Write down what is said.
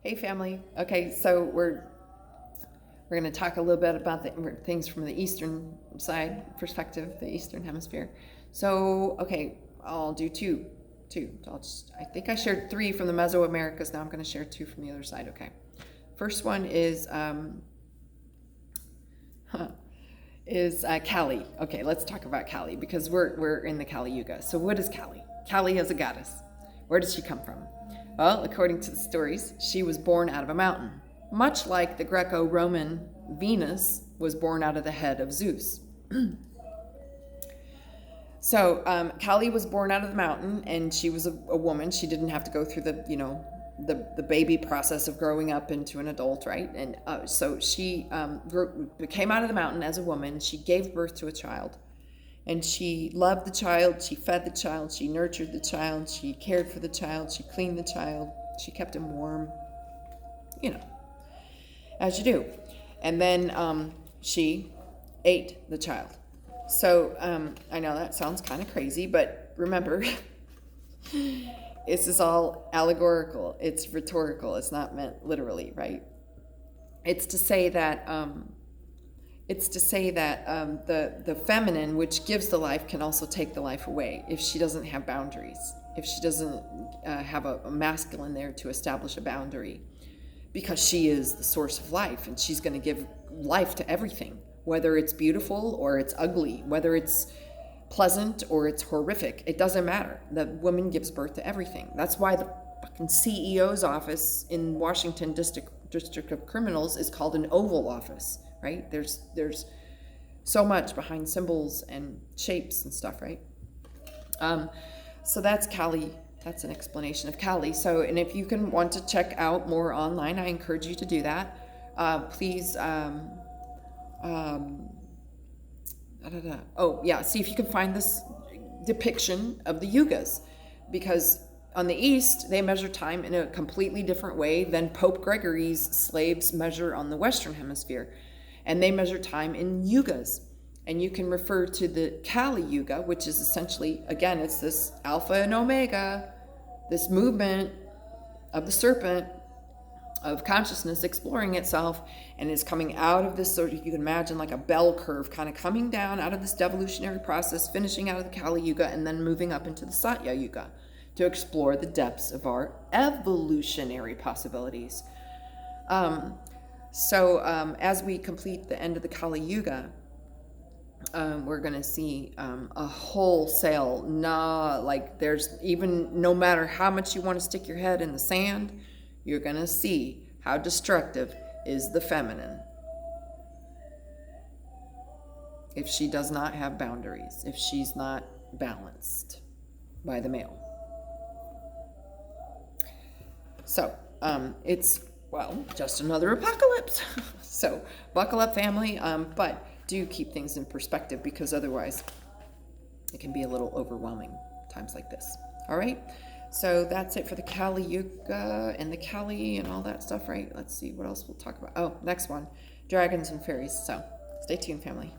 Hey family. Okay, so we're going to talk a little bit about the things from the eastern side perspective, the eastern hemisphere. So, okay, I'll do two. I think I shared three from the Mesoamericas. Now I'm going to share two from the other side. Okay. First one is Kali. Okay, let's talk about Kali because we're in the Kali Yuga. So what is Kali? Kali is a goddess. Where does she come from? Well, according to the stories, she was born out of a mountain, much like the Greco-Roman Venus was born out of the head of Zeus. So Kali was born out of the mountain, and she was a woman. She didn't have to go through the baby process of growing up into an adult, right? And so she came out of the mountain as a woman. She gave birth to a child, and she loved the child. She fed the child. She nurtured the child. She cared for the child. She cleaned the child. She kept him warm, as you do. And then she ate the child. So I know that sounds kind of crazy, but remember, this is all allegorical. It's rhetorical. It's not meant literally, right? It's to say that the feminine, which gives the life, can also take the life away if she doesn't have boundaries. If she doesn't have a masculine there to establish a boundary, because she is the source of life, and she's going to give life to everything, whether it's beautiful or it's ugly, whether it's pleasant or it's horrific. It doesn't matter. The woman gives birth to everything. That's why the fucking CEO's office in Washington District of Criminals is called an Oval Office, right? There's so much behind symbols and shapes and stuff, right? So that's Kali. That's an explanation of Kali. So, and if you want to check out more online, I encourage you to do that. Please, see if you can find this depiction of the yugas, because on the East, they measure time in a completely different way than Pope Gregory's slaves measure on the Western Hemisphere. And they measure time in yugas. And you can refer to the Kali Yuga, which is essentially, again, it's this Alpha and Omega, this movement of the serpent, of consciousness exploring itself, and is coming out of this, so you can imagine like a bell curve kind of coming down out of this devolutionary process, finishing out of the Kali Yuga, and then moving up into the Satya Yuga to explore the depths of our evolutionary possibilities. As we complete the end of the Kali Yuga, we're going to see a wholesale, there's even, no matter how much you want to stick your head in the sand, you're going to see how destructive is the feminine if she does not have boundaries, if she's not balanced by the male. So it's, just another apocalypse. So buckle up, family, but do keep things in perspective, because otherwise it can be a little overwhelming times like this. All right? So that's it for the Kali Yuga and the Kali and all that stuff, right? Let's see what else we'll talk about. Oh, next one, dragons and fairies. So stay tuned, family.